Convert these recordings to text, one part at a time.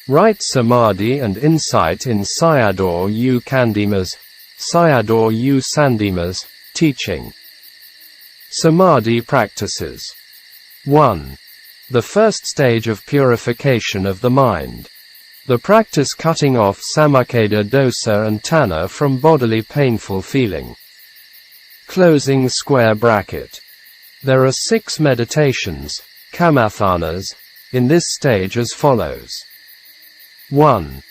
Right Samadhi and insight in Sayadaw U Candima's, Sayadaw U Sandima's, teaching. Samadhi practices. 1. The first stage of purification of the mind. The practice cutting off samukkeda dosa and tanha from bodily painful feeling. Closing square bracket. There are 6 meditations, kamathanas, in this stage as follows. 1.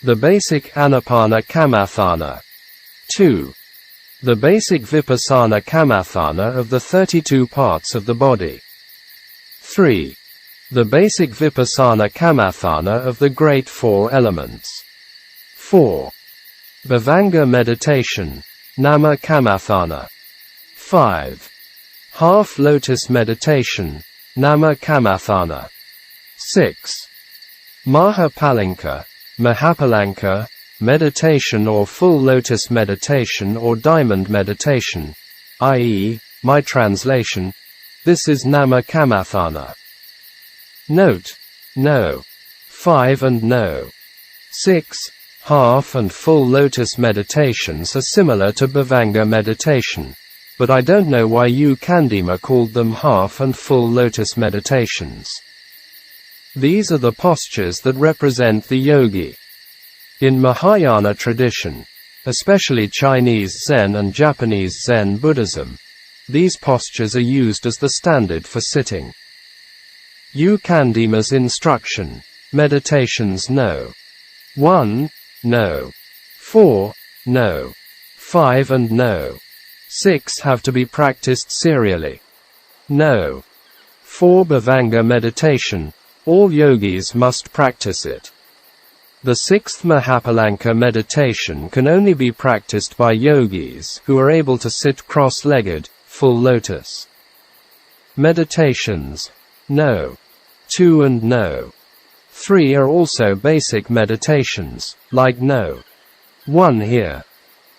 The basic anapana kamathana. 2. The basic vipassana kamathana of the 32 parts of the body. 3. The basic vipassana kamathana of the great 4 elements. 4. Bhavanga meditation, nama kamathana. 5. Half lotus meditation, nama kamathana. 6. Mahapalanka, Mahapalanka, meditation or full lotus meditation or diamond meditation, i.e., my translation, this is nama kamathana. Note, no. 5 and no. 6, half and full lotus meditations are similar to Bhavanga meditation, but I don't know why U Candima called them half and full lotus meditations. These are the postures that represent the yogi. In Mahayana tradition, especially Chinese Zen and Japanese Zen Buddhism, these postures are used as the standard for sitting. U Candima's instruction, meditations no. 1, no. 4, no. 5 and no. 6 have to be practiced serially. No. 4 Bhavanga meditation, all yogis must practice it. The 6th Mahapalanka meditation can only be practiced by yogis who are able to sit cross-legged, full lotus. Meditations, no. 2 and no. 3 are also basic meditations, like no. 1 here.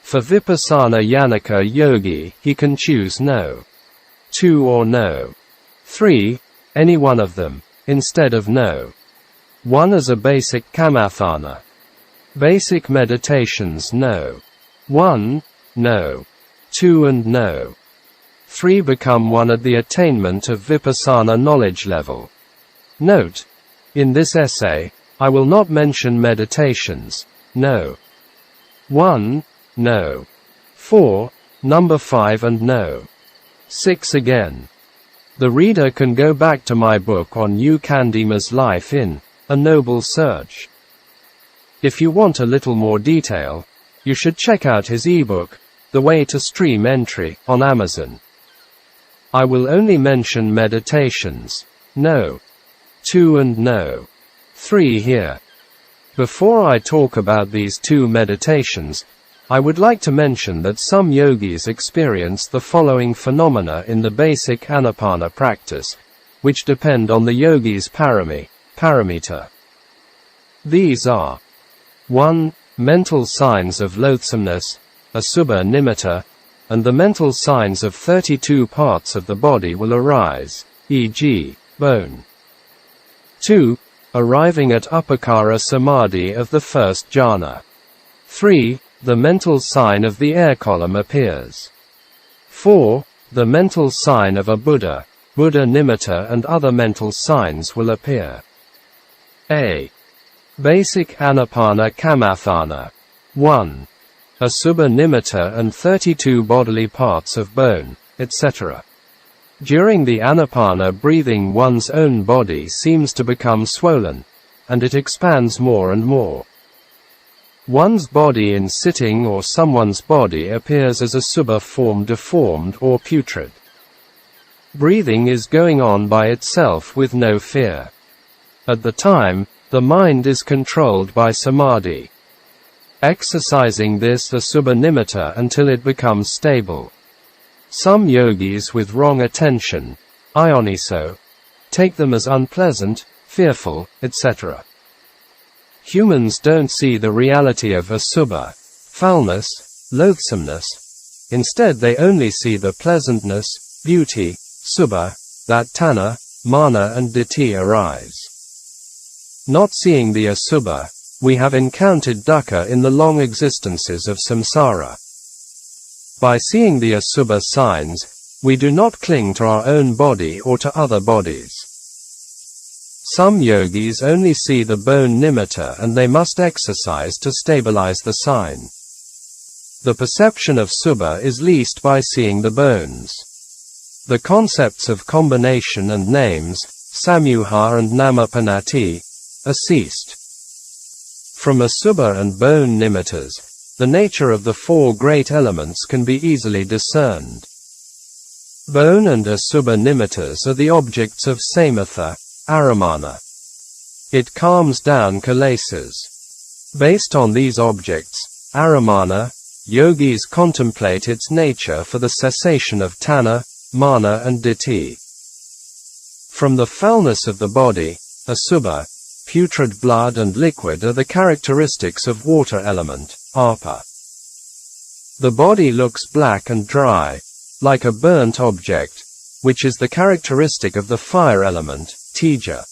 For Vipassana Yanaka yogi, he can choose no. 2 or no. 3, any one of them, instead of no. 1 as a basic kamathana. Basic meditations no. 1, no. 2 and no. 3 become 1 at the attainment of Vipassana knowledge level. Note, in this essay, I will not mention meditations, no. 1, no. 4, number 5 and no. 6 again. The reader can go back to my book on U Candima's life in A Noble Search. If you want a little more detail, you should check out his ebook, The Way to Stream Entry, on Amazon. I will only mention meditations, no. 2 and no. 3 here. Before I talk about these 2 meditations, I would like to mention that some yogis experience the following phenomena in the basic anapana practice, which depend on the yogi's paramita. These are 1. Mental signs of loathsomeness, asubha nimitta, and the mental signs of 32 parts of the body will arise, e.g., bone. 2. Arriving at upakara samadhi of the first jhana. 3. The mental sign of the air column appears. 4. The mental sign of a Buddha, Buddha nimitta and other mental signs will appear. A. Basic anapana kamathana. 1. Asubha nimitta and 32 bodily parts of bone, etc. During the anapana breathing, one's own body seems to become swollen, and it expands more and more. One's body in sitting or someone's body appears as a subha form, deformed or putrid. Breathing is going on by itself with no fear. At the time, the mind is controlled by samadhi. Exercising this asubha nimitta until it becomes stable. Some yogis with wrong attention, ioniso, take them as unpleasant, fearful, etc. Humans don't see the reality of asubha, foulness, loathsomeness. Instead they only see the pleasantness, beauty, subha, that tanha, mana and ditthi arise. Not seeing the asubha, we have encountered dukkha in the long existences of samsara. By seeing the asubha signs, we do not cling to our own body or to other bodies. Some yogis only see the bone nimitta and they must exercise to stabilize the sign. The perception of subha is least by seeing the bones. The concepts of combination and names, samyuha and namapanati, are ceased. From asubha and bone nimittas, the nature of the four great elements can be easily discerned. Bone and asubha nimittas are the objects of samatha, aramana. It calms down kilesas. Based on these objects, aramana, yogis contemplate its nature for the cessation of tanha, mana and ditthi. From the foulness of the body, asubha, putrid blood and liquid are the characteristics of water element, apa. The body looks black and dry, like a burnt object, which is the characteristic of the fire element, teja.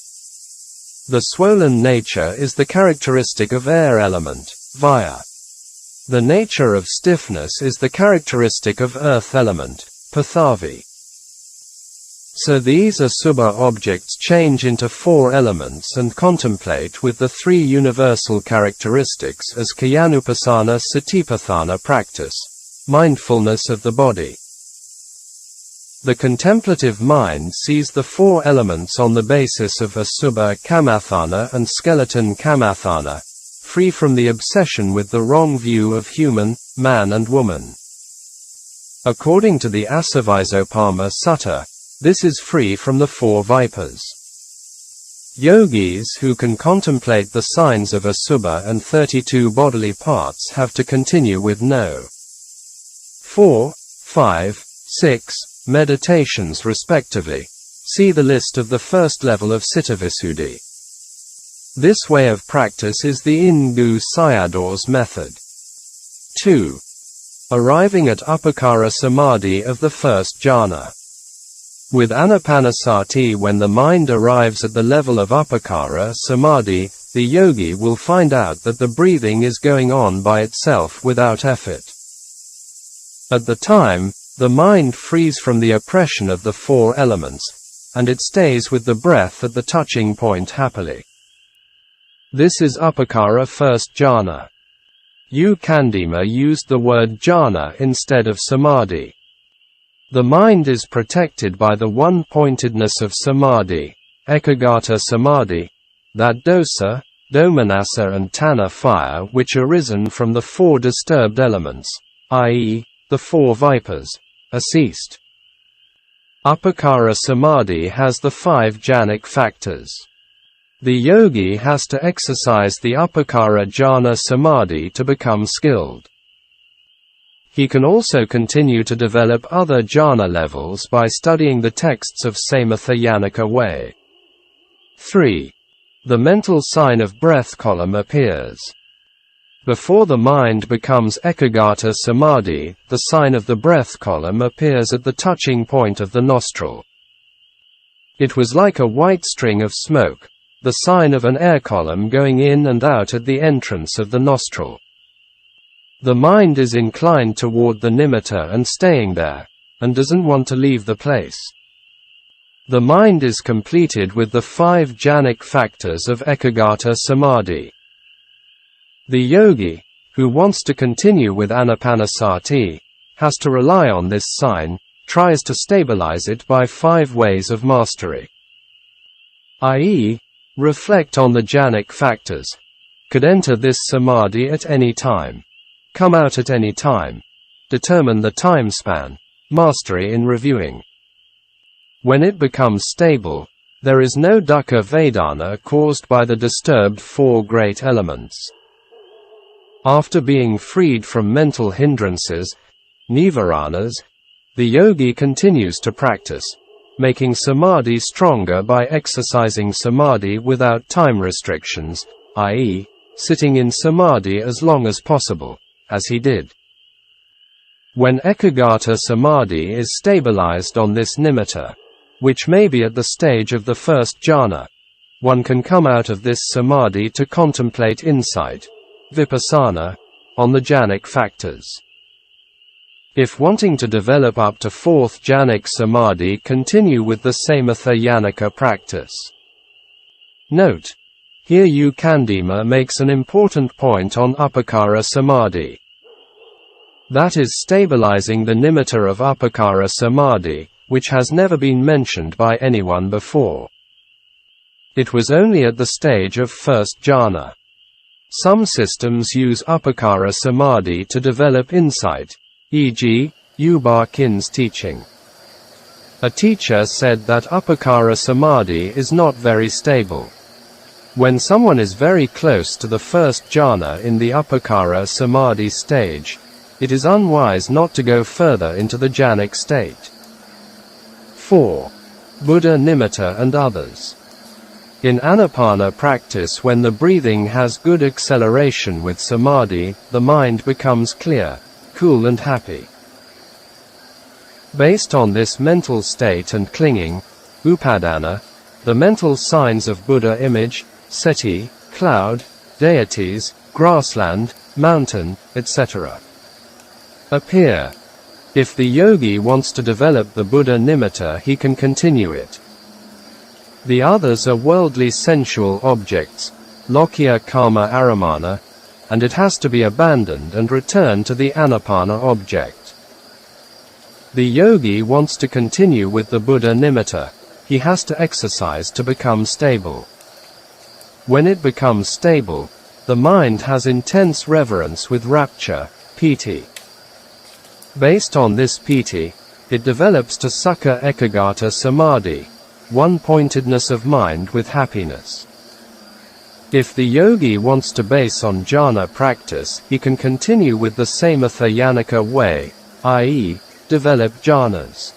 The swollen nature is the characteristic of air element, vaya. The nature of stiffness is the characteristic of earth element, pathavi. So these asubha objects change into four elements and contemplate with the three universal characteristics as kayanupasana satipatthana practice, mindfulness of the body. The contemplative mind sees the four elements on the basis of asubha kamathana and skeleton kamathana, free from the obsession with the wrong view of human, man and woman. According to the Asavizopama Sutta, this is free from the four vipers. Yogis who can contemplate the signs of asubha and 32 bodily parts have to continue with no 4, 5, 6 meditations respectively. See the list of the first level of Cittavisuddhi. This way of practice is the Ingu Sayadaw's method. 2. Arriving at Upacara Samadhi of the first jhana. With anapanasati, when the mind arrives at the level of Upacara Samadhi, the yogi will find out that the breathing is going on by itself without effort. At the time, the mind frees from the oppression of the four elements, and it stays with the breath at the touching point happily. This is Upacara first jhana. Candima used the word jhana instead of samadhi. The mind is protected by the one-pointedness of samadhi, ekagata samadhi, that dosa, domanassa and tanha fire which arisen from the four disturbed elements, i.e., the four vipers, are ceased. Upacara Samadhi has the 5 jhanic factors. The yogi has to exercise the Upacara Jhana Samadhi to become skilled. He can also continue to develop other jhana levels by studying the texts of Samatha Yanaka way. 3. The mental sign of breath column appears. Before the mind becomes ekagata samadhi, the sign of the breath column appears at the touching point of the nostril. It was like a white string of smoke, the sign of an air column going in and out at the entrance of the nostril. The mind is inclined toward the nimitta and staying there, and doesn't want to leave the place. The mind is completed with the 5 jhanic factors of ekagata samadhi. The yogi, who wants to continue with anapanasati, has to rely on this sign, tries to stabilize it by 5 ways of mastery. I.e., reflect on the jhanic factors. Could enter this samadhi at any time. Come out at any time. Determine the time span. Mastery in reviewing. When it becomes stable, there is no dukkha vedana caused by the disturbed 4 great elements. After being freed from mental hindrances, nivaranas, the yogi continues to practice, making samadhi stronger by exercising samadhi without time restrictions, i.e., sitting in samadhi as long as possible, as he did. When ekagata samadhi is stabilized on this nimitta, which may be at the stage of the first jhana, one can come out of this samadhi to contemplate insight, vipassana, on the jhanic factors. If wanting to develop up to fourth jhanic samadhi, continue with the samatha yanaka practice. Note: here Candima makes an important point on upakara samadhi. That is stabilizing the nimitta of upakara samadhi, which has never been mentioned by anyone before. It was only at the stage of first jhana. Some systems use upakara samadhi to develop insight, e.g., Ubar Khin's teaching. A teacher said that upakara samadhi is not very stable. When someone is very close to the first jhana in the upakara samadhi stage, it is unwise not to go further into the jhanic state. 4. Buddha nimitta and others. In anapana practice, when the breathing has good acceleration with samadhi, the mind becomes clear, cool and happy. Based on this mental state and clinging, upadana, the mental signs of Buddha image, seti, cloud, deities, grassland, mountain, etc. appear. If the yogi wants to develop the Buddha nimitta, he can continue it. The others are worldly sensual objects, lokya karma aramana, and it has to be abandoned and returned to the anapana object. The yogi wants to continue with the Buddha nimitta, he has to exercise to become stable. When it becomes stable, the mind has intense reverence with rapture, piti. Based on this piti, it develops to sukha ekagata samadhi, one-pointedness of mind with happiness. If the yogi wants to base on jhana practice, he can continue with the samatha yanaka way, i.e., develop jhanas.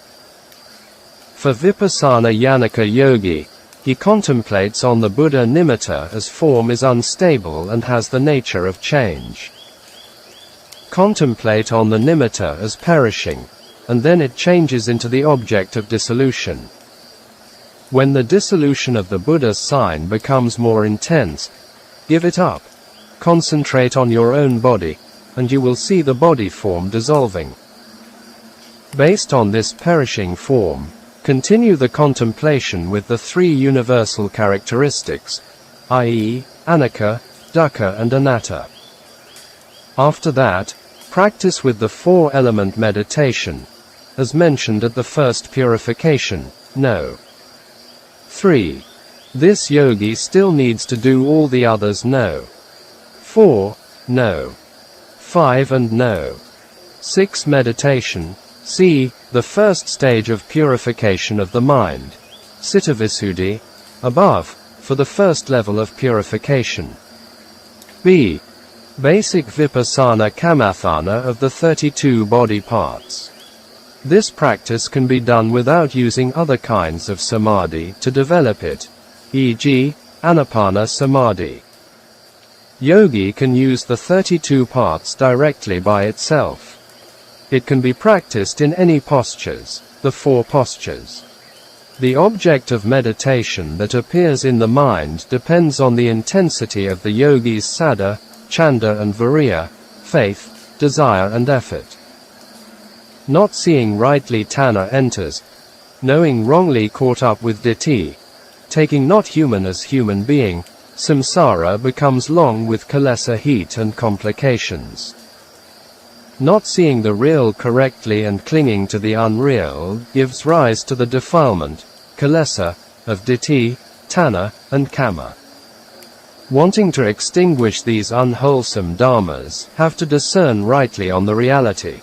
For vipassana yanaka yogi, he contemplates on the Buddha nimitta as form is unstable and has the nature of change. Contemplate on the nimitta as perishing, and then it changes into the object of dissolution. When the dissolution of the Buddha's sign becomes more intense, give it up. Concentrate on your own body, and you will see the body form dissolving. Based on this perishing form, continue the contemplation with the three universal characteristics, i.e., anicca, dukkha and anatta. After that, practice with the four-element meditation, as mentioned at the first purification, no. 3. This yogi still needs to do all the others no. 4. No. 5 and no. 6. Meditation, c. the first stage of purification of the mind, Cittavisuddhi, above, for the first level of purification. b. Basic vipassana kamathana of the 32 body parts. This practice can be done without using other kinds of samadhi to develop it, e.g., anapana samadhi. Yogi can use the 32 parts directly by itself. It can be practiced in any postures, the four postures. The object of meditation that appears in the mind depends on the intensity of the yogi's saddha, chanda and viriya, faith, desire and effort. Not seeing rightly tanha enters, knowing wrongly caught up with ditthi, taking not human as human being, samsara becomes long with kilesa heat and complications. Not seeing the real correctly and clinging to the unreal gives rise to the defilement, kilesa, of ditthi, tanha, and kama. Wanting to extinguish these unwholesome dharmas, have to discern rightly on the reality.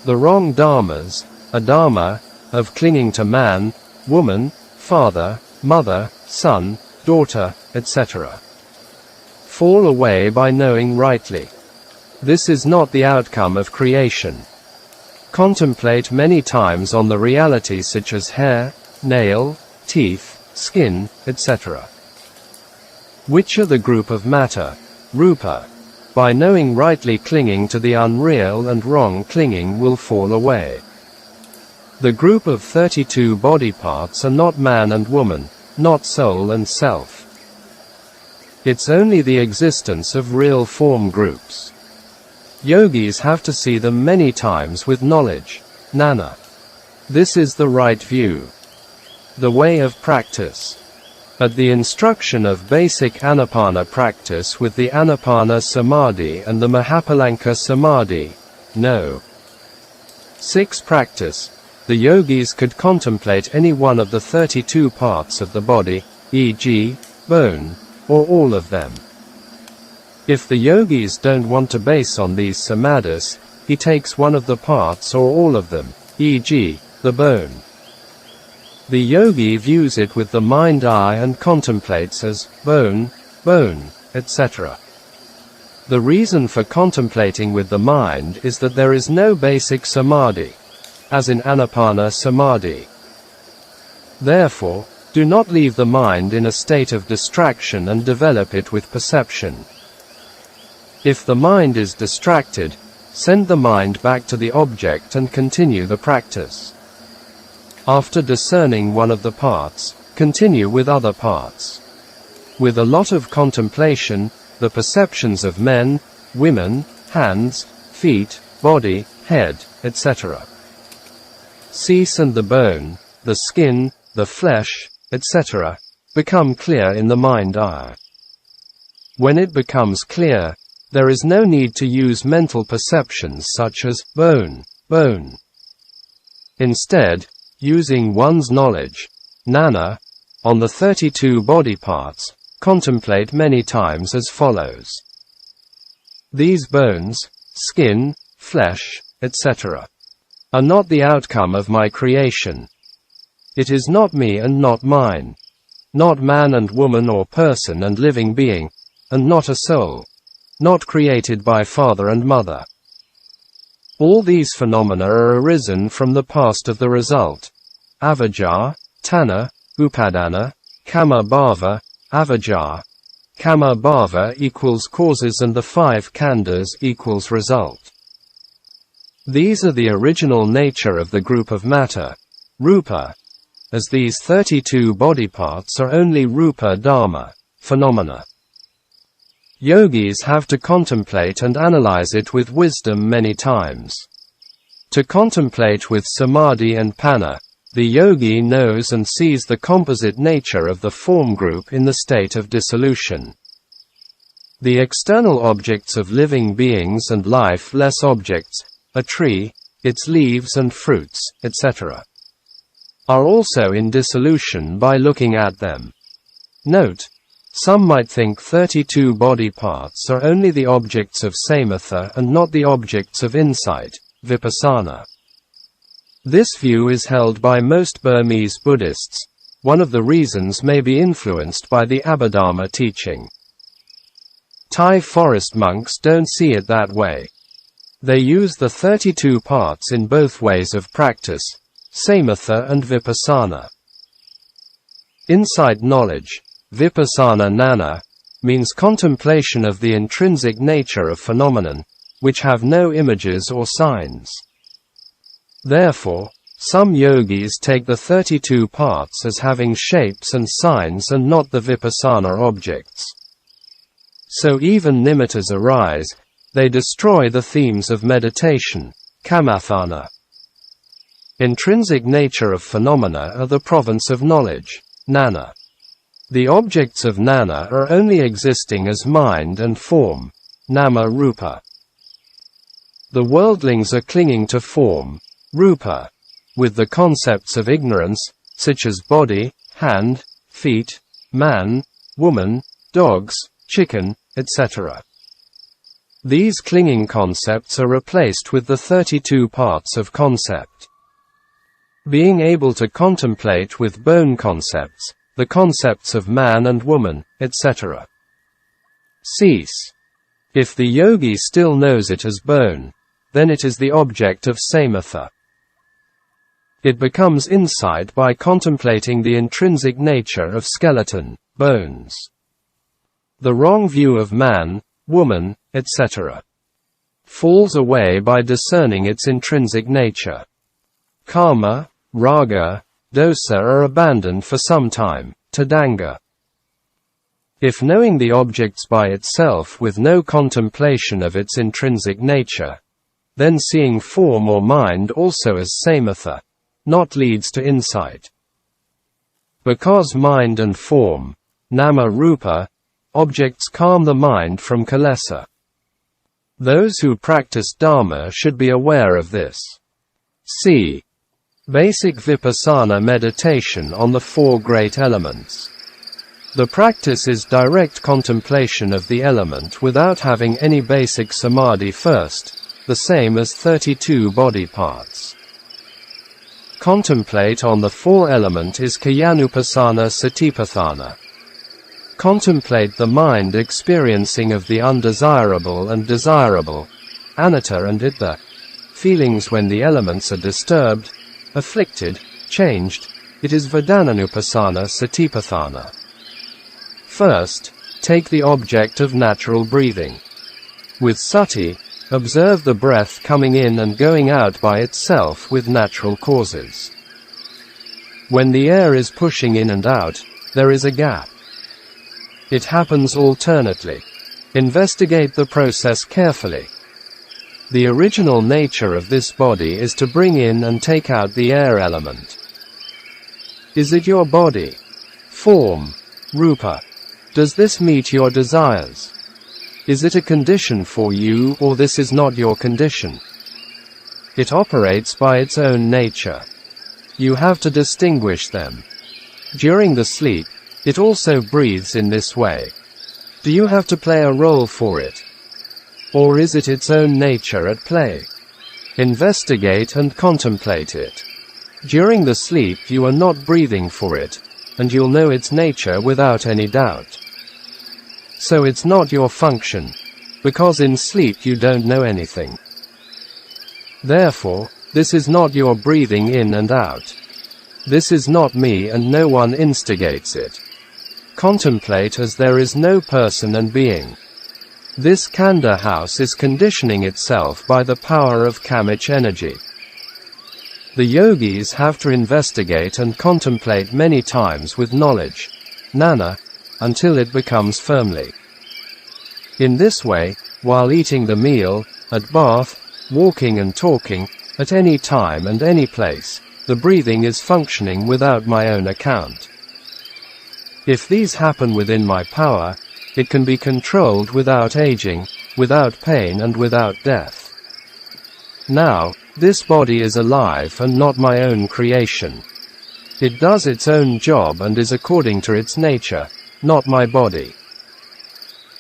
The wrong dharmas, a dharma, of clinging to man, woman, father, mother, son, daughter, etc. fall away by knowing rightly. This is not the outcome of creation. Contemplate many times on the reality such as hair, nail, teeth, skin, etc. Which are the group of matter, rupa. By knowing rightly, clinging to the unreal and wrong clinging will fall away. The group of 32 body parts are not man and woman, not soul and self. It's only the existence of real form groups. Yogis have to see them many times with knowledge, jnana. This is the right view. The way of practice. At the instruction of basic Anapana practice with the Anapana Samādhi and the Mahapalanka Samādhi, no. 6 Practice. The yogis could contemplate any one of the 32 parts of the body, e.g., bone, or all of them. If the yogis don't want to base on these samadhis, he takes one of the parts or all of them, e.g., the bone. The yogi views it with the mind eye and contemplates as bone, bone, etc. The reason for contemplating with the mind is that there is no basic samadhi, as in Anapana Samādhi. Therefore, do not leave the mind in a state of distraction and develop it with perception. If the mind is distracted, send the mind back to the object and continue the practice. After discerning one of the parts, continue with other parts. With a lot of contemplation, the perceptions of men, women, hands, feet, body, head, etc. cease and the bone, the skin, the flesh, etc., become clear in the mind eye. When it becomes clear, there is no need to use mental perceptions such as bone, bone. Instead, using one's knowledge, jnana, on the 32 body parts, contemplate many times as follows. These bones, skin, flesh, etc., are not the outcome of my creation. It is not me and not mine, not man and woman or person and living being, and not a soul, not created by father and mother. All these phenomena are arisen from the past of the result. Avijja, tanha, upadana, kamma bhava, avijja. Kamma bhava equals causes and the 5 khandhas equals result. These are the original nature of the group of matter, rupa, as these 32 body parts are only rupa dhamma, phenomena. Yogis have to contemplate and analyze it with wisdom many times. To contemplate with samadhi and panna, the yogi knows and sees the composite nature of the form group in the state of dissolution. The external objects of living beings and lifeless objects, a tree, its leaves and fruits, etc., are also in dissolution by looking at them. Note: some might think 32 body parts are only the objects of samatha and not the objects of insight, vipassana. This view is held by most Burmese Buddhists. One of the reasons may be influenced by the Abhidharma teaching. Thai forest monks don't see it that way. They use the 32 parts in both ways of practice, samatha and vipassana. Insight knowledge, vipassana jnana, means contemplation of the intrinsic nature of phenomenon, which have no images or signs. Therefore, some yogis take the 32 parts as having shapes and signs and not the vipassana objects. So even nimittas arise, they destroy the themes of meditation, kamathana. Intrinsic nature of phenomena are the province of knowledge, jnana. The objects of jnana are only existing as mind and form, nama rupa. The worldlings are clinging to form, rupa, with the concepts of ignorance, such as body, hand, feet, man, woman, dogs, chicken, etc. These clinging concepts are replaced with the 32 parts of concept. Being able to contemplate with bone concepts, the concepts of man and woman, etc. cease. If the yogi still knows it as bone, then it is the object of samatha. It becomes insight by contemplating the intrinsic nature of skeleton, bones. The wrong view of man, woman, etc. falls away by discerning its intrinsic nature. Karma, raga, dosa are abandoned for some time, Tadanga. If knowing the objects by itself with no contemplation of its intrinsic nature, then seeing form or mind also as samatha, not leads to insight. Because mind and form, nama rupa, objects calm the mind from kilesa. Those who practice Dhamma should be aware of this. C. Basic Vipassana meditation on the four great elements. The practice is direct contemplation of the element without having any basic samadhi first, the same as 32 body parts. Contemplate on the four element is kayanupassana satipatthana. Contemplate the mind experiencing of the undesirable and desirable, anatta and ittha, feelings when the elements are disturbed, afflicted, changed, it is vedananupassana satipatthana. First, take the object of natural breathing. With sati, observe the breath coming in and going out by itself with natural causes. When the air is pushing in and out, there is a gap. It happens alternately. Investigate the process carefully. The original nature of this body is to bring in and take out the air element. Is it your body? Form, rupa. Does this meet your desires? Is it a condition for you, or this is not your condition? It operates by its own nature. You have to distinguish them. During the sleep, it also breathes in this way. Do you have to play a role for it? Or is it its own nature at play? Investigate and contemplate it. During the sleep you are not breathing for it, and you'll know its nature without any doubt. So it's not your function, because in sleep you don't know anything. Therefore, this is not your breathing in and out. This is not me and no one instigates it. Contemplate as there is no person and being. This khandha house is conditioning itself by the power of kamic energy. The yogis have to investigate and contemplate many times with knowledge, jnana, until it becomes firmly. In this way, while eating the meal, at bath, walking and talking, at any time and any place, the breathing is functioning without my own account. If these happen within my power, it can be controlled without aging, without pain and without death. Now, this body is alive and not my own creation. It does its own job and is according to its nature, not my body.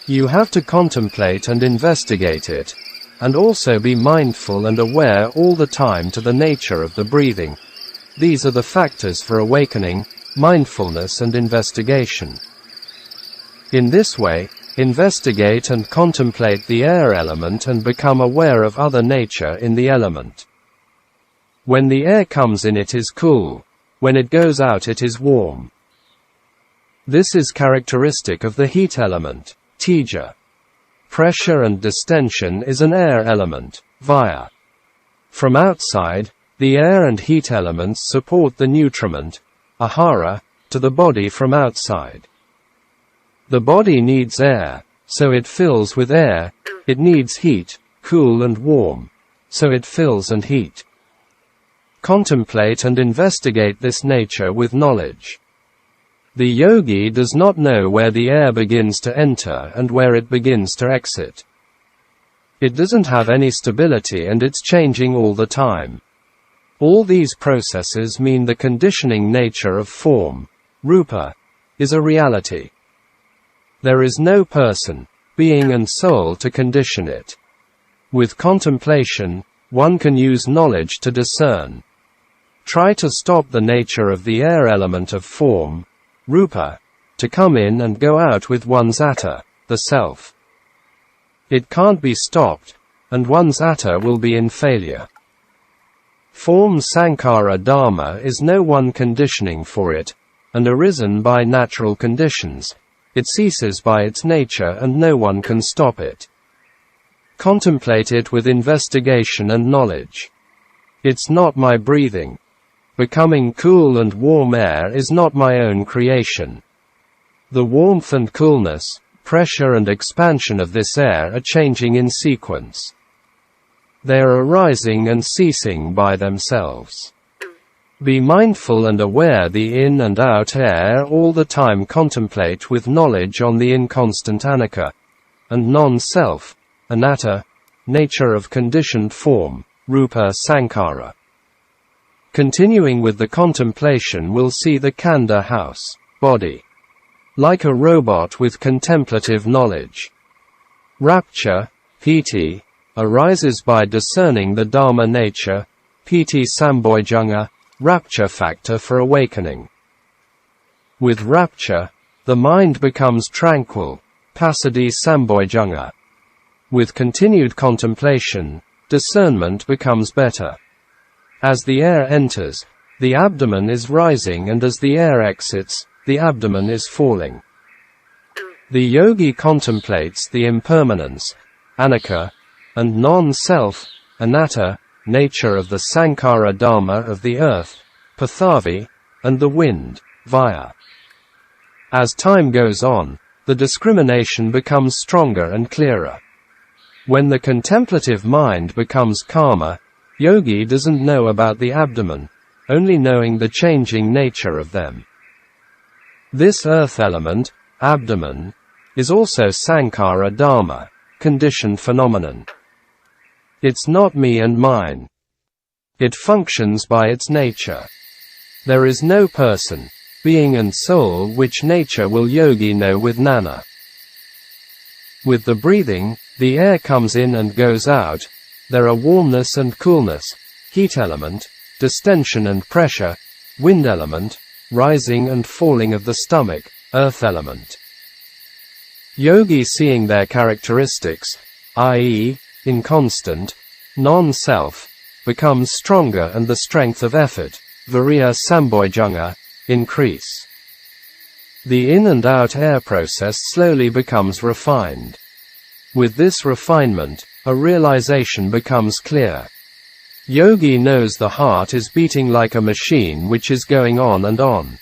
You have to contemplate and investigate it, and also be mindful and aware all the time to the nature of the breathing. These are the factors for awakening, mindfulness and investigation. In this way, investigate and contemplate the air element and become aware of other nature in the element. When the air comes in it is cool, when it goes out it is warm. This is characteristic of the heat element, teja. Pressure and distension is an air element, vaya. From outside, the air and heat elements support the nutriment, ahara, to the body from outside. The body needs air, so it fills with air. It needs heat, cool and warm, so it fills and heat. Contemplate and investigate this nature with knowledge. The yogi does not know where the air begins to enter and where it begins to exit. It doesn't have any stability and it's changing all the time. All these processes mean the conditioning nature of form, rupa, is a reality. There is no person, being and soul to condition it. With contemplation, one can use knowledge to discern. Try to stop the nature of the air element of form, rupa, to come in and go out with one's atta, the self. It can't be stopped, and one's atta will be in failure. Form sankhara dharma is no one conditioning for it, and arisen by natural conditions. It ceases by its nature and no one can stop it. Contemplate it with investigation and knowledge. It's not my breathing. becoming cool and warm air is not my own creation. The warmth and coolness, pressure and expansion of this air are changing in sequence. They are arising and ceasing by themselves. Be mindful and aware the in and out air all the time. Contemplate with knowledge on the inconstant anicca, and non-self, anatta, nature of conditioned form, rupa sankhara. Continuing with the contemplation will see the khandha house, body, like a robot with contemplative knowledge. Rapture, piti, arises by discerning the Dhamma nature, piti sambojjhanga, rapture factor for awakening. With rapture, the mind becomes tranquil, passaddhi sambojjhanga. With continued contemplation, discernment becomes better. As the air enters, the abdomen is rising, and as the air exits, the abdomen is falling. The yogi contemplates the impermanence, anicca, and non-self, anatta, nature of the sankhara dharma of the earth, pathavi, and the wind, vaya. As time goes on, the discrimination becomes stronger and clearer. When the contemplative mind becomes calmer, yogi doesn't know about the abdomen, only knowing the changing nature of them. This earth element, abdomen, is also sankhara dharma, conditioned phenomenon. It's not me and mine. It functions by its nature. There is no person, being and soul which nature will yogi know with jnana. With the breathing, the air comes in and goes out. There are warmness and coolness, heat element, distension and pressure, wind element, rising and falling of the stomach, earth element. Yogi seeing their characteristics, i.e., inconstant, non-self, becomes stronger and the strength of effort, viriya sambojjhanga, increase. The in and out air process slowly becomes refined. With this refinement, a realization becomes clear. Yogi knows the heart is beating like a machine which is going on and on.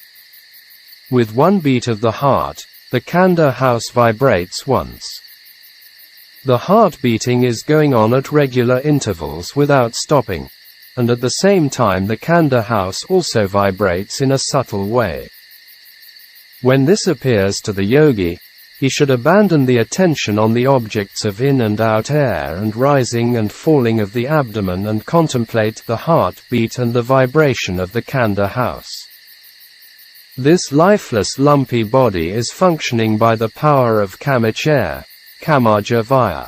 With one beat of the heart, the khandha house vibrates once. The heart beating is going on at regular intervals without stopping, and at the same time the khandha house also vibrates in a subtle way. When this appears to the yogi, he should abandon the attention on the objects of in and out air and rising and falling of the abdomen and contemplate the heart beat and the vibration of the khandha house. This lifeless lumpy body is functioning by the power of kamich air, kamaja vaya.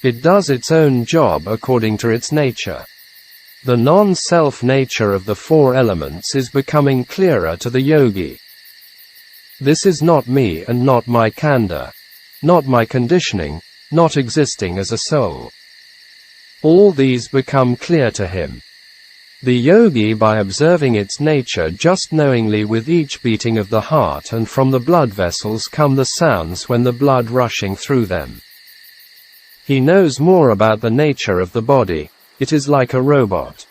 It does its own job according to its nature. The non-self nature of the four elements is becoming clearer to the yogi. This is not me and not my khandha, not my conditioning, not existing as a soul. All these become clear to him. The yogi, by observing its nature just knowingly with each beating of the heart, and from the blood vessels come the sounds when the blood rushing through them. He knows more about the nature of the body. It is like a robot.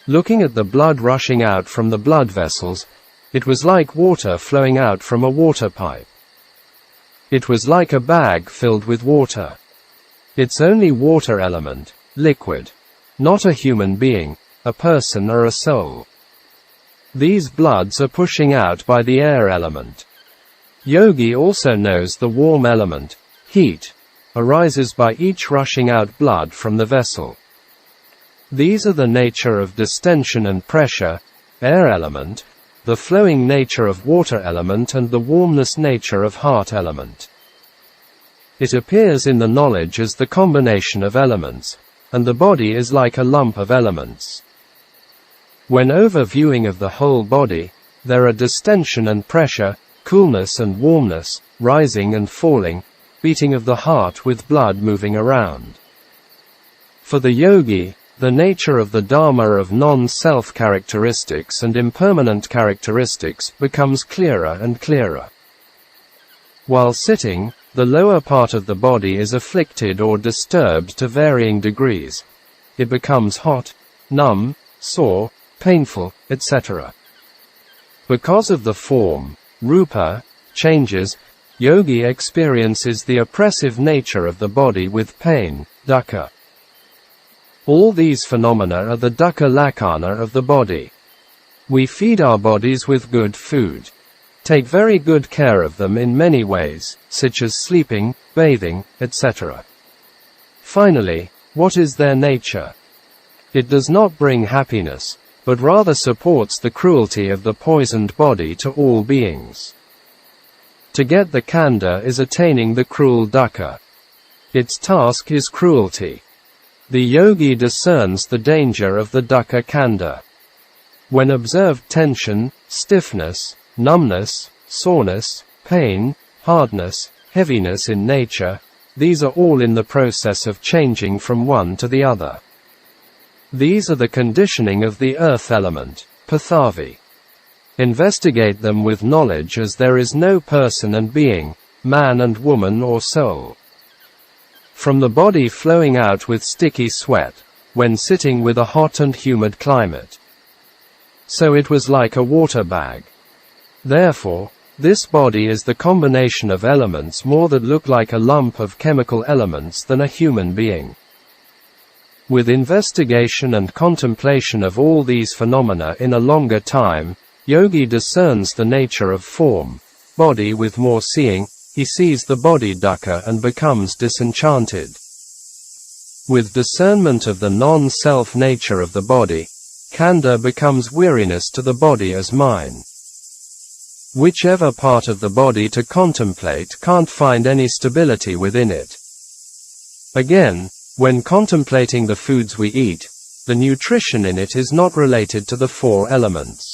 Looking at the blood rushing out from the blood vessels, it was like water flowing out from a water pipe. It was like a bag filled with water. It's only water element, liquid. Not a human being, a person or a soul. These bloods are pushing out by the air element. Yogi also knows the warm element, heat, arises by each rushing out blood from the vessel. These are the nature of distension and pressure, air element, the flowing nature of water element and the warmness nature of heart element. It appears in the knowledge as the combination of elements, and the body is like a lump of elements. When overviewing of the whole body, there are distension and pressure, coolness and warmness, rising and falling, beating of the heart with blood moving around. For the yogi, the nature of the Dharma of non-self characteristics and impermanent characteristics becomes clearer and clearer. While sitting, the lower part of the body is afflicted or disturbed to varying degrees. It becomes hot, numb, sore, painful, etc. Because of the form, rupa, changes, yogi experiences the oppressive nature of the body with pain, dukkha. All these phenomena are the dukkha lakkhana of the body. We feed our bodies with good food. Take very good care of them in many ways, such as sleeping, bathing, etc. Finally, what is their nature? It does not bring happiness, but rather supports the cruelty of the poisoned body to all beings. To get the khandha is attaining the cruel dukkha. Its task is cruelty. The yogi discerns the danger of the dukkha khandha. When observed tension, stiffness, numbness, soreness, pain, hardness, heaviness in nature, these are all in the process of changing from one to the other. These are the conditioning of the earth element, Pathavi. Investigate them with knowledge, as there is no person and being, man and woman or soul. From the body flowing out with sticky sweat, when sitting with a hot and humid climate. So it was like a water bag. Therefore, this body is the combination of elements more that look like a lump of chemical elements than a human being. With investigation and contemplation of all these phenomena in a longer time, yogi discerns the nature of form, body with more seeing. He sees the body dukkha and becomes disenchanted. With discernment of the non-self nature of the body, khandha becomes weariness to the body as mine. Whichever part of the body to contemplate can't find any stability within it. Again, when contemplating the foods we eat, the nutrition in it is not related to the four elements.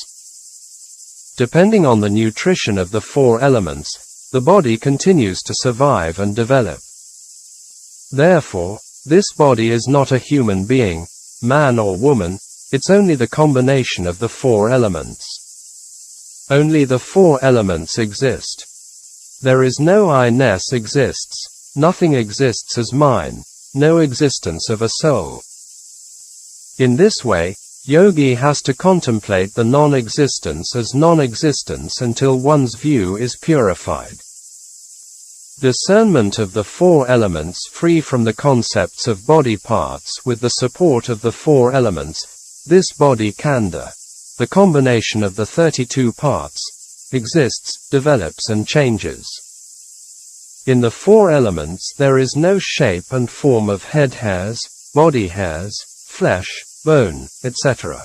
Depending on the nutrition of the four elements, the body continues to survive and develop. Therefore, this body is not a human being, man or woman, it's only the combination of the four elements. Only the four elements exist. There is no I-ness exists, nothing exists as mine, no existence of a soul. In this way, yogi has to contemplate the non-existence as non-existence until one's view is purified. Discernment of the four elements free from the concepts of body parts with the support of the four elements, this body khandha, the combination of the 32 parts, exists, develops and changes. In the four elements there is no shape and form of head hairs, body hairs, flesh, bone, etc.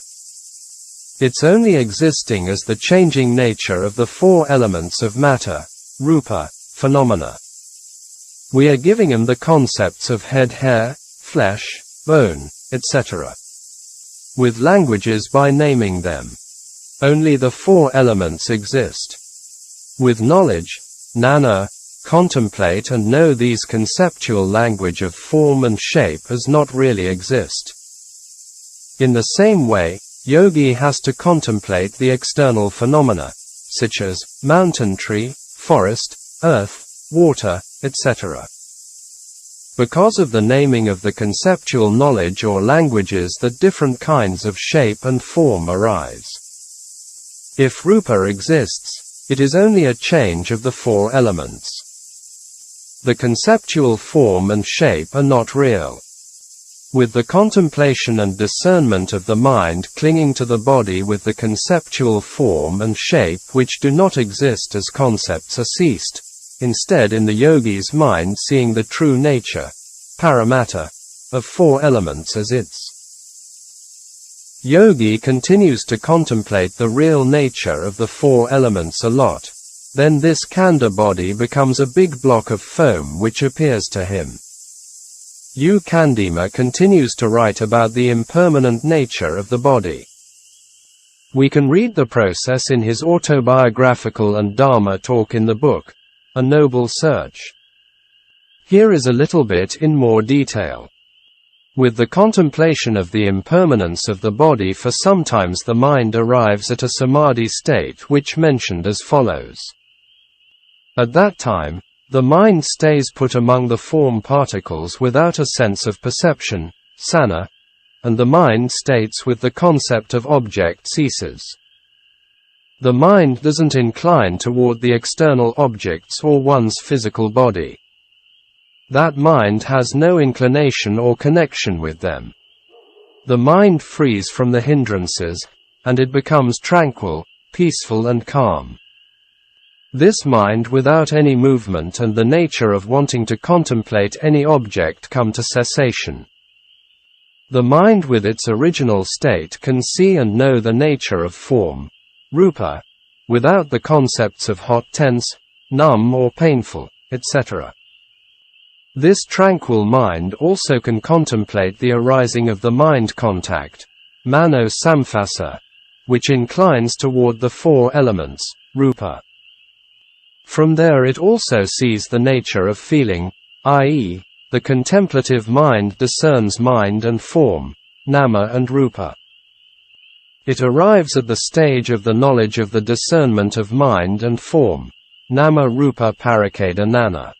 It's only existing as the changing nature of the four elements of matter, rupa, phenomena. We are giving them the concepts of head hair, flesh, bone, etc. with languages by naming them. Only the four elements exist. With knowledge, jnana, contemplate and know these conceptual language of form and shape as not really exist. In the same way, yogi has to contemplate the external phenomena, such as mountain tree, forest, earth, water, etc. Because of the naming of the conceptual knowledge or languages that different kinds of shape and form arise. If rupa exists, it is only a change of the four elements. The conceptual form and shape are not real. With the contemplation and discernment of the mind clinging to the body with the conceptual form and shape which do not exist as concepts are ceased, instead in the yogi's mind seeing the true nature, paramatta, of four elements as its. Yogi continues to contemplate the real nature of the four elements a lot, then this khandha body becomes a big block of foam which appears to him. Candima continues to write about the impermanent nature of the body. We can read the process in his autobiographical and Dhamma talk in the book, A Noble Search. Here is a little bit in more detail. With the contemplation of the impermanence of the body for sometimes the mind arrives at a Samādhi state which mentioned as follows. At that time, the mind stays put among the form particles without a sense of perception, sana, and the mind states with the concept of object ceases. The mind doesn't incline toward the external objects or one's physical body. That mind has no inclination or connection with them. The mind frees from the hindrances, and it becomes tranquil, peaceful and calm. This mind without any movement and the nature of wanting to contemplate any object come to cessation. The mind with its original state can see and know the nature of form, rupa, without the concepts of hot, tense, numb or painful, etc. This tranquil mind also can contemplate the arising of the mind contact, mano samphasa, which inclines toward the four elements, rupa. From there it also sees the nature of feeling, i.e., the contemplative mind discerns mind and form, nama and rupa. It arrives at the stage of the knowledge of the discernment of mind and form, nama rupa parakeda nana.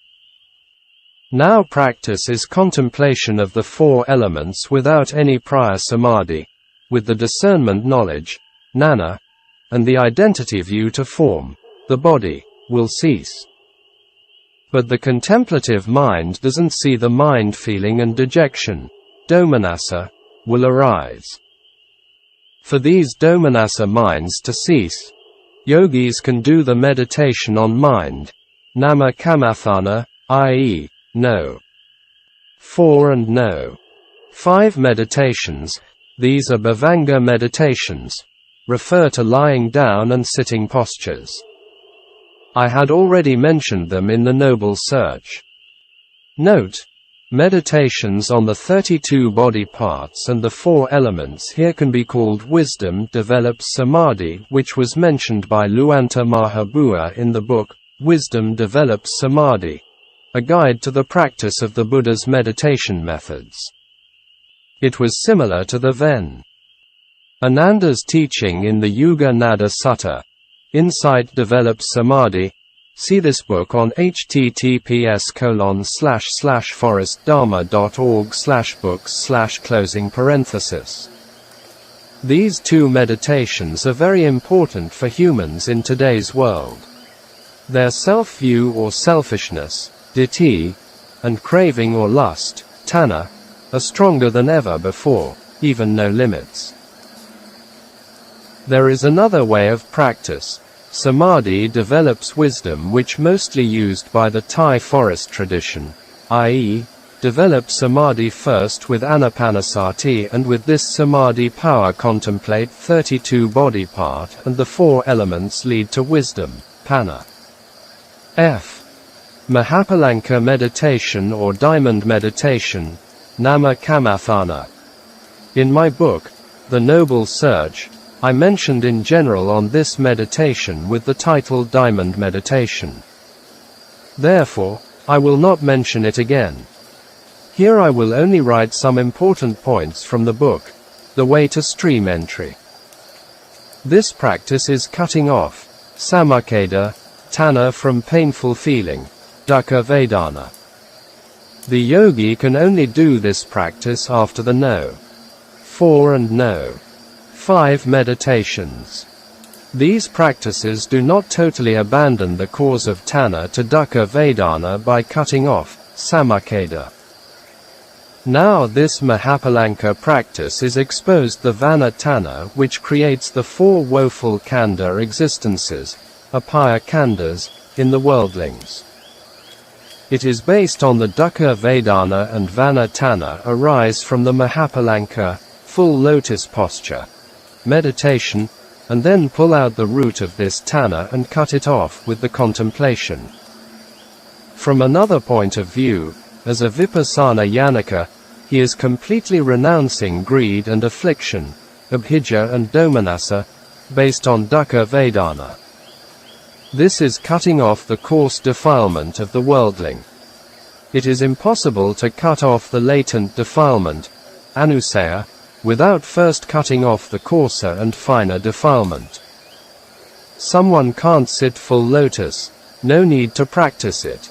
Now practice is contemplation of the four elements without any prior samadhi, with the discernment knowledge, nana, and the identity view to form, the body, will cease. But the contemplative mind doesn't see the mind feeling and dejection, domanassa, will arise. For these domanassa minds to cease, yogis can do the meditation on mind, nama kamathana, i.e., no. 4 and no. 5 meditations, these are bhavanga meditations, refer to lying down and sitting postures. I had already mentioned them in the Noble Search. Note, meditations on the 32 body parts and the 4 elements here can be called wisdom develops samadhi, which was mentioned by Luanta Mahabua in the book, Wisdom Develops Samadhi, a guide to the practice of the Buddha's meditation methods. It was similar to the Ven. Ananda's teaching in the Yuga Nada Sutta, Insight Develops Samadhi. See this book on https://forestdharma.org/books/closing parenthesis. These 2 meditations are very important for humans in today's world. Their self-view or selfishness, ditthi, and craving or lust, tanha, are stronger than ever before, even no limits. There is another way of practice. Samadhi develops wisdom, which mostly used by the Thai forest tradition, i.e., develop samadhi first with anapanasati and with this samadhi power contemplate 32 body part and the 4 elements lead to wisdom, panna. F. Mahapalanka meditation or diamond meditation, nama kamathana. In my book, The Noble Search, I mentioned in general on this meditation with the title Diamond Meditation. Therefore, I will not mention it again. Here I will only write some important points from the book, The Way to Stream Entry. This practice is cutting off, samakeda, tanha from painful feeling, dukkha vedana. The yogi can only do this practice after the no. 4 and no. 5 meditations. These practices do not totally abandon the cause of tanha to dukkha vedana by cutting off, samakeda. Now this Mahapalanka practice is exposed the vana tanha which creates the 4 woeful khandha existences, apaya khandhas, in the worldlings. It is based on the dukkha vedana and vana tanha arise from the Mahapalanka, full lotus posture, meditation, and then pull out the root of this tanha and cut it off with the contemplation. From another point of view, as a vipassana yanaka, he is completely renouncing greed and affliction, abhijja and domanassa, based on dukkha vedana. This is cutting off the coarse defilement of the worldling. It is impossible to cut off the latent defilement, anusaya, without first cutting off the coarser and finer defilement. Someone can't sit full lotus, no need to practice it.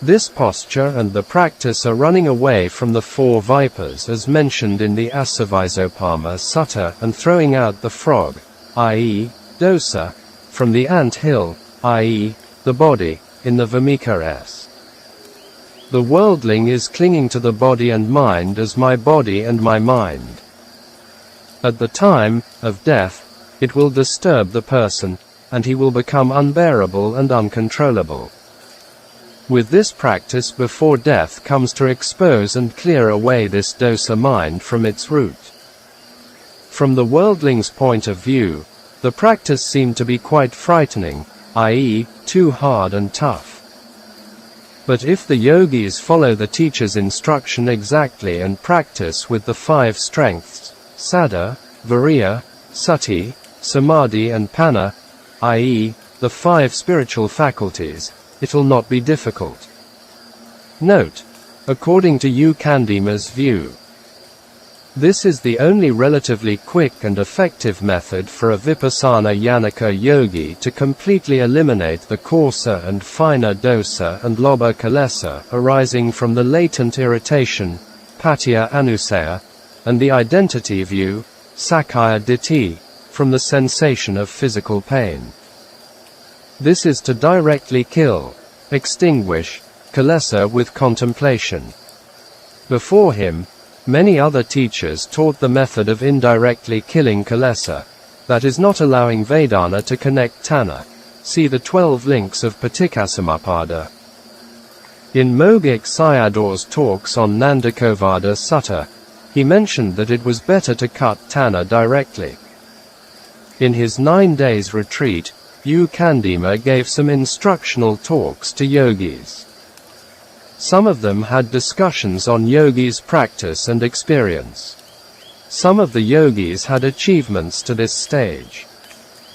This posture and the practice are running away from the 4 vipers as mentioned in the Cittavisuddhi Sutta, and throwing out the frog, i.e., dosa, from the ant hill, i.e., the body, in the Vimika. The worldling is clinging to the body and mind as my body and my mind. At the time of death, it will disturb the person, and he will become unbearable and uncontrollable. With this practice before death comes to expose and clear away this dosa mind from its root. From the worldling's point of view, the practice seemed to be quite frightening, i.e., too hard and tough. But if the yogis follow the teacher's instruction exactly and practice with the 5 strengths, saddha, viriya, sati, samadhi and panna, i.e., the 5 spiritual faculties, it will not be difficult. Note: according to Candima's view, this is the only relatively quick and effective method for a vipassana yanaka yogi to completely eliminate the coarser and finer dosa and lobha kilesa arising from the latent irritation, patya anusaya, and the identity view, sakkaya ditthi, from the sensation of physical pain. This is to directly kill, extinguish, kilesa with contemplation. Before him, many other teachers taught the method of indirectly killing kilesa, that is not allowing Vedana to connect Tanna. See the 12 links of Paticcasamuppada. In Mogik Sayadaw's talks on Nandakovada Sutta, he mentioned that it was better to cut Tanna directly. In his 9 days retreat, Candima gave some instructional talks to yogis. Some of them had discussions on yogis' practice and experience. Some of the yogis had achievements to this stage.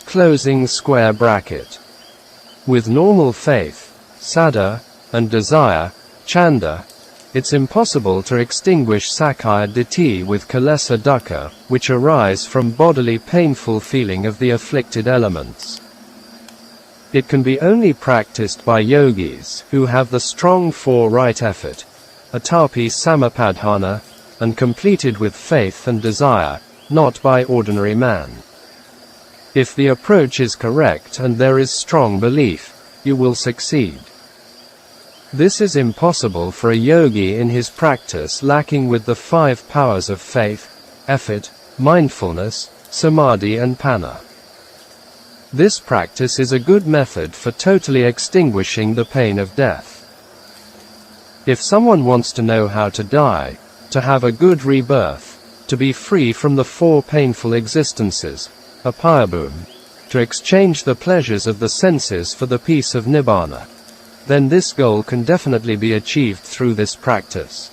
Closing square bracket. With normal faith, saddha, and desire, chanda, it's impossible to extinguish sakkaya ditthi with kilesa dukkha, which arise from bodily painful feeling of the afflicted elements. It can be only practiced by yogis who have the strong 4 right effort, atapi samapadhana, and completed with faith and desire, not by ordinary man. If the approach is correct and there is strong belief, you will succeed. This is impossible for a yogi in his practice lacking with the 5 powers of faith, effort, mindfulness, samadhi and panna. This practice is a good method for totally extinguishing the pain of death. If someone wants to know how to die, to have a good rebirth, to be free from the 4 painful existences, apayabhum, to exchange the pleasures of the senses for the peace of nibbana, then this goal can definitely be achieved through this practice.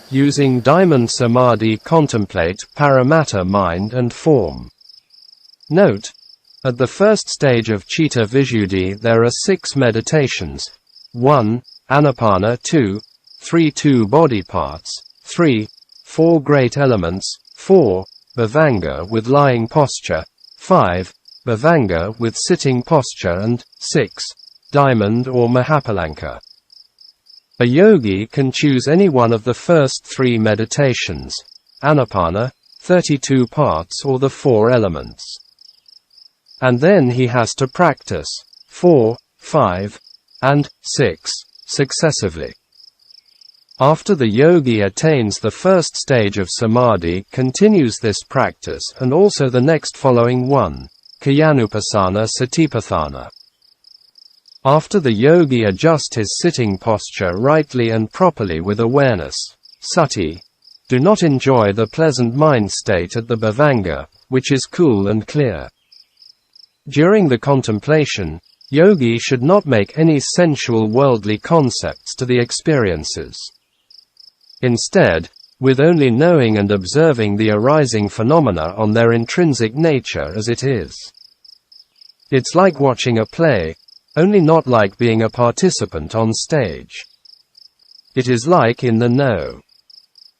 Using diamond samadhi, contemplate paramatta mind and form. Note: at the first stage of Cittavisuddhi there are 6 meditations. 1. Anapana. 2. 3. 2 body parts. 3. 4 great elements. 4. Bhavanga with lying posture. 5. Bhavanga with sitting posture. And 6. Diamond or Mahapalanka. A yogi can choose any one of the first 3 meditations, Anapana, 32 parts or the 4 elements. And then he has to practice 4, 5, and 6 successively. After the yogi attains the first stage of samadhi, continues this practice and also the next following one, Kayanupassana Satipatthana. After the yogi adjusts his sitting posture rightly and properly with awareness, sati, do not enjoy the pleasant mind state at the bhavanga, which is cool and clear. During the contemplation, yogi should not make any sensual worldly concepts to the experiences. Instead, with only knowing and observing the arising phenomena on their intrinsic nature as it is. It's like watching a play, only not like being a participant on stage. It is like in the know.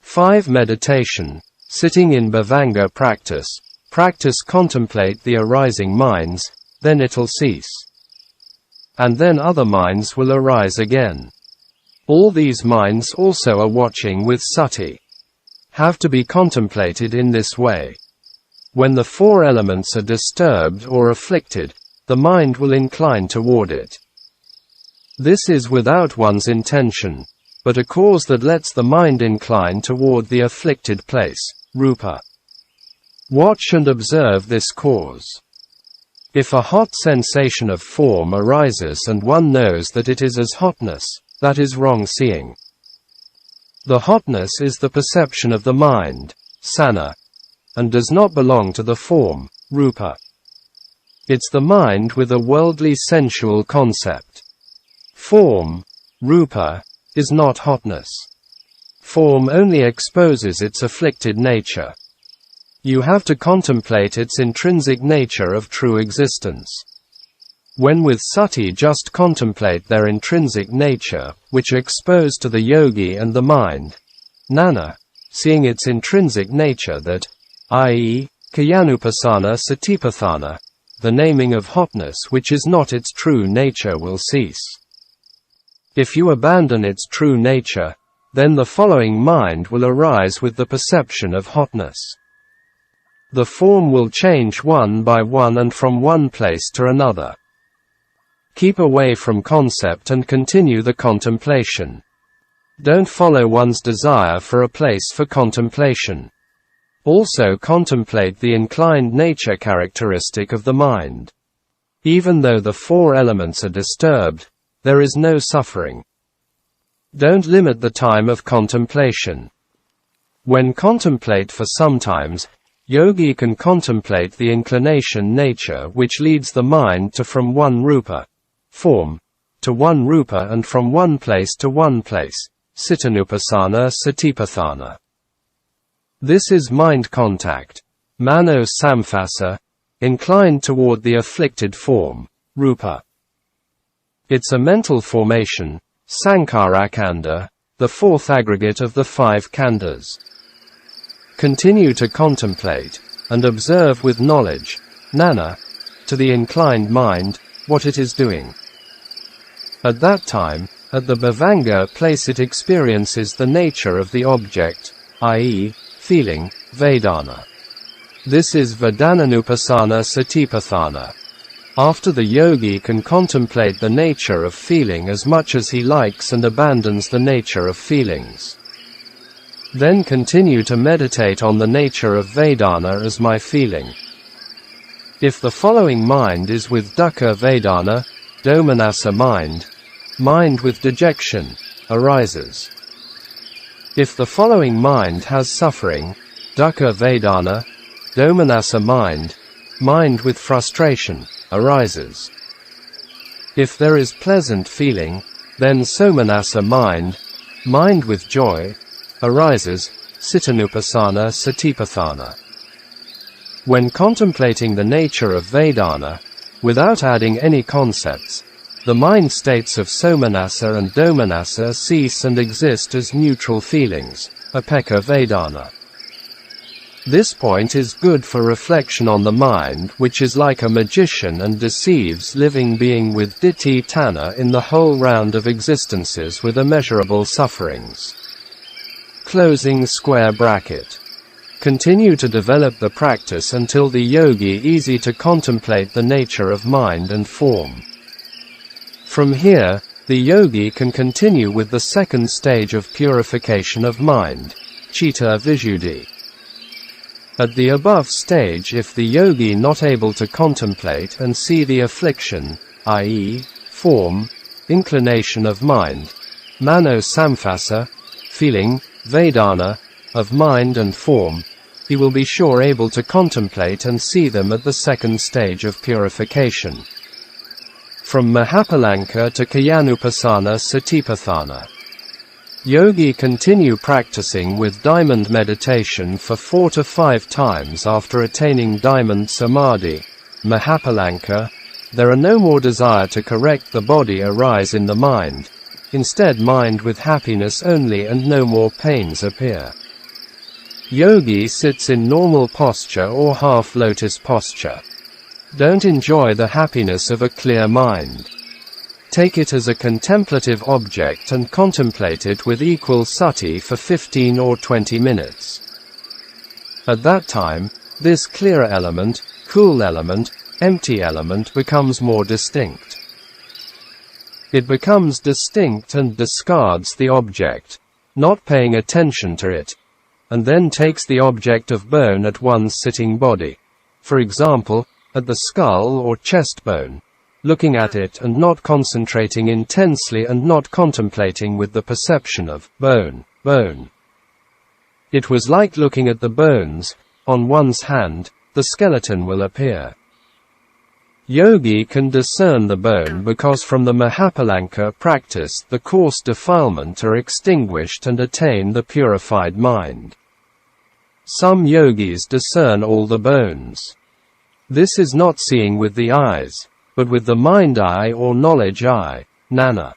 5 meditation, sitting in bhavanga practice. Practice contemplate the arising minds, then it'll cease. and then other minds will arise again. All these minds also are watching with sati. Have to be contemplated in this way. When the four elements are disturbed or afflicted, the mind will incline toward it. This is without one's intention, but a cause that lets the mind incline toward the afflicted place, rupa. Watch and observe this cause. If a hot sensation of form arises and one knows that it is as hotness, that is wrong seeing. The hotness is the perception of the mind, sana, and does not belong to the form, rupa. It's the mind with a worldly sensual concept. Form, rupa, is not hotness. Form only exposes its afflicted nature. You have to contemplate its intrinsic nature of true existence. When with sati just contemplate their intrinsic nature, which expose to the yogi and the mind, nana, seeing its intrinsic nature that, i.e., kayanupasana satipatthana, the naming of hotness which is not its true nature will cease. If you abandon its true nature, then the following mind will arise with the perception of hotness. The form will change one by one and from one place to another. Keep away from concept and continue the contemplation. Don't follow one's desire for a place for contemplation. Also contemplate the inclined nature characteristic of the mind. Even though the four elements are disturbed, there is no suffering. Don't limit the time of contemplation. When contemplate for sometimes, yogi can contemplate the inclination nature which leads the mind to from one rupa, form, to one rupa and from one place to one place, Cittanupasana Satipatthana. This is mind contact, mano samphasa, inclined toward the afflicted form, rupa. It's a mental formation, sankharakanda, the fourth aggregate of the five khandhas. Continue to contemplate, and observe with knowledge, nana, to the inclined mind, what it is doing. At that time, at the bhavanga place it experiences the nature of the object, i.e., feeling, vedana. This is Vedananupasana Satipatthana. After the yogi can contemplate the nature of feeling as much as he likes and abandons the nature of feelings. Then continue to meditate on the nature of Vedana as my feeling. If the following mind is with dukkha Vedana, domanassa mind with dejection, arises. If the following mind has suffering, dukkha Vedana, domanassa mind with frustration, arises. If there is pleasant feeling, then somanassa mind with joy, arises, Cittanupasana Satipatthana. When contemplating the nature of Vedana, without adding any concepts, the mind states of somanassa and domanassa cease and exist as neutral feelings, upekkha Vedana. This point is good for reflection on the mind which is like a magician and deceives living being with ditthi tanha in the whole round of existences with immeasurable sufferings. Closing square bracket. Continue to develop the practice until the yogi easy to contemplate the nature of mind and form. From here, the yogi can continue with the second stage of purification of mind, Cittavisuddhi. At the above stage, if the yogi not able to contemplate and see the affliction, i.e., form, inclination of mind, mano samphasa, feeling, vedana, of mind and form, he will be sure able to contemplate and see them at the second stage of purification. From Mahapalanka to Kayanupasana Satipatthana. Yogi continue practicing with diamond meditation for 4 to 5 times after attaining diamond Samādhi, Mahapalanka. There are no more desire to correct the body arise in the mind, instead mind with happiness only and no more pains appear. Yogi sits in normal posture or half lotus posture. Don't enjoy the happiness of a clear mind. take it as a contemplative object and contemplate it with equal sati for 15 or 20 minutes. At that time, this clear element, cool element, empty element becomes more distinct. It becomes distinct and discards the object, not paying attention to it, and then takes the object of bone at one's sitting body, for example, at the skull or chest bone, looking at it and not concentrating intensely and not contemplating with the perception of bone. It was like looking at the bones. On one's hand, the skeleton will appear. Yogi can discern the bone because from the Mahapalanka practice the coarse defilement are extinguished and attain the purified mind. Some yogis discern all the bones. This is not seeing with the eyes, but with the mind eye or knowledge eye, jnana.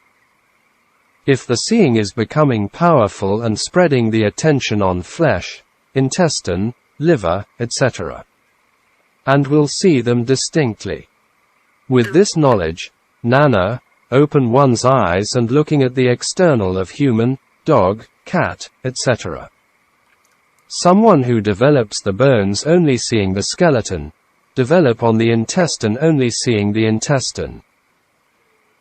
If the seeing is becoming powerful and spreading the attention on flesh, intestine, liver, etc., and will see them distinctly. With this knowledge, jnana, open one's eyes and looking at the external of human, dog, cat, etc. Someone who develops the bones only seeing the skeleton, develop on the intestine only seeing the intestine.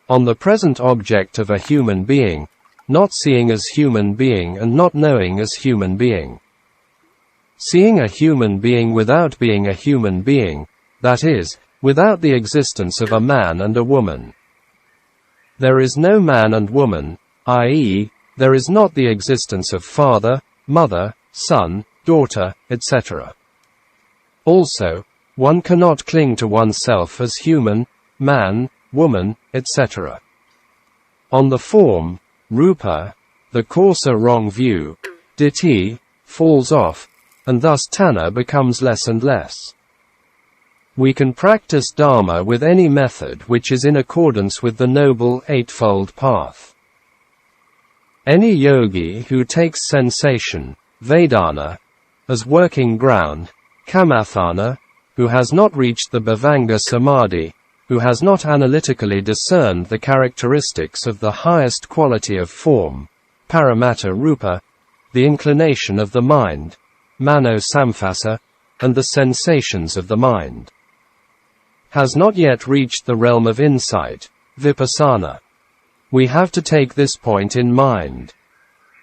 On the present object of a human being, not seeing as human being and not knowing as human being. Seeing a human being without being a human being, that is, without the existence of a man and a woman. There is no man and woman, i.e., there is not the existence of father, mother, son, daughter, etc. Also, one cannot cling to oneself as human, man, woman, etc. On the form, rupa, the coarser wrong view, ditthi, falls off, and thus tanha becomes less and less. We can practice Dhamma with any method which is in accordance with the Noble Eightfold Path. Any yogi who takes sensation, Vedana, as working ground, Kamathana, who has not reached the Bhavanga Samadhi, who has not analytically discerned the characteristics of the highest quality of form, Paramatta Rupa, the inclination of the mind, Mano Samphasa, and the sensations of the mind, has not yet reached the realm of insight, Vipassana. We have to take this point in mind.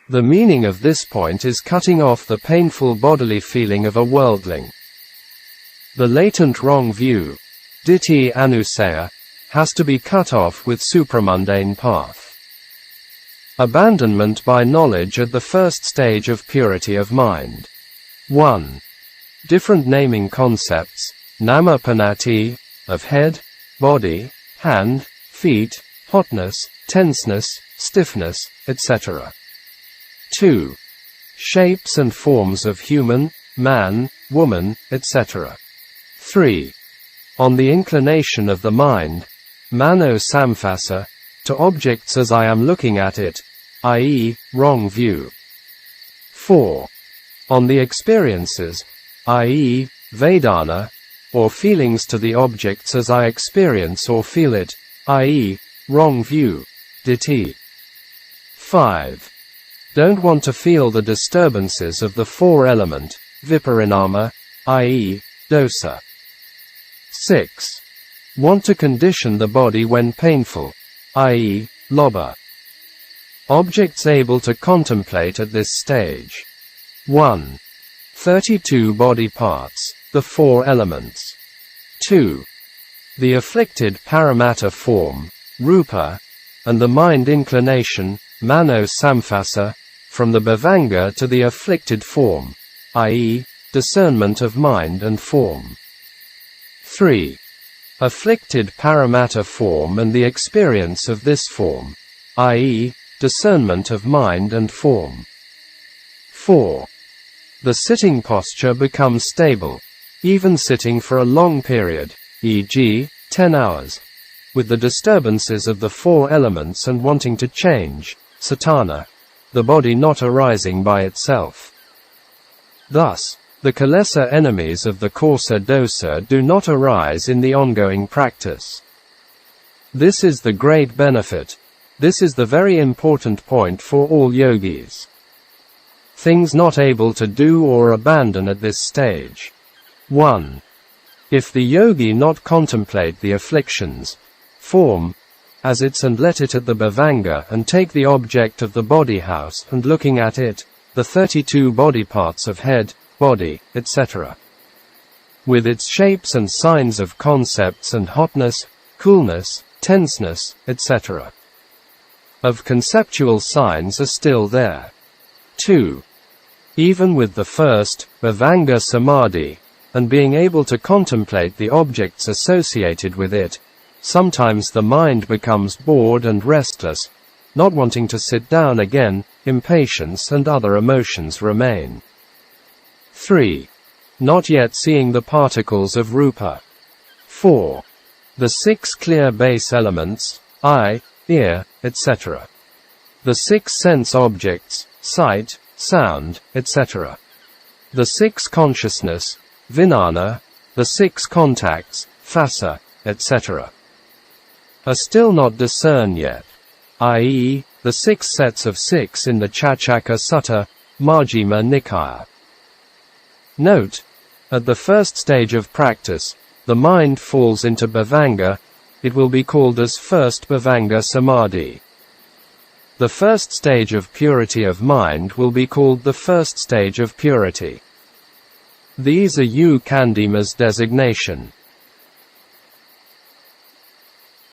The meaning of this point is cutting off the painful bodily feeling of a worldling. The latent wrong view, ditthi anusaya, has to be cut off with supramundane path. Abandonment by knowledge at the first stage of purity of mind. 1. Different naming concepts, namapanati, of head, body, hand, feet, hotness, tenseness, stiffness, etc. 2. Shapes and forms of human, man, woman, etc. 3. On the inclination of the mind, mano samphasa, to objects as I am looking at it, i.e., wrong view. 4. On the experiences, i.e., Vedana, or feelings to the objects as I experience or feel it, i.e., wrong view, ditthi. 5. Don't want to feel the disturbances of the four-element, viparinama, i.e., dosa. 6. Want to condition the body when painful, i.e., lobha. Objects able to contemplate at this stage. 1. 32 body parts, the four elements. 2. The afflicted paramatta form, rupa, and the mind inclination, mano samphasa, from the bhavanga to the afflicted form, i.e., discernment of mind and form. 3. Afflicted paramatta form and the experience of this form, i.e., discernment of mind and form. 4. The sitting posture becomes stable, even sitting for a long period, e.g., 10 hours, with the disturbances of the four elements and wanting to change, satana, the body not arising by itself. Thus, the kilesa enemies of the coarser dosa do not arise in the ongoing practice. This is the great benefit. This is the very important point for all yogis. Things not able to do or abandon at this stage. 1. If the yogi not contemplate the afflictions, form, as its and let it at the bhavanga and take the object of the body house and looking at it, the 32 body parts of head, body, etc. with its shapes and signs of concepts and hotness, coolness, tenseness, etc. of conceptual signs are still there. 2. Even with the first, bhavanga Samādhi, and being able to contemplate the objects associated with it, sometimes the mind becomes bored and restless, not wanting to sit down again, impatience and other emotions remain. 3. Not yet seeing the particles of rupa. 4. The 6 clear base elements, eye, ear, etc. The 6 sense objects, sight, sound, etc. The 6 consciousness, vijnana, the 6 contacts, phassa, etc. are still not discerned yet, i.e., the 6 sets of 6 in the Chaccaka Sutta, Majjhima Nikaya. Note, at the first stage of practice, the mind falls into bhavanga, it will be called as first bhavanga Samādhi. The first stage of purity of mind will be called the first stage of purity. These are Candīma's designation.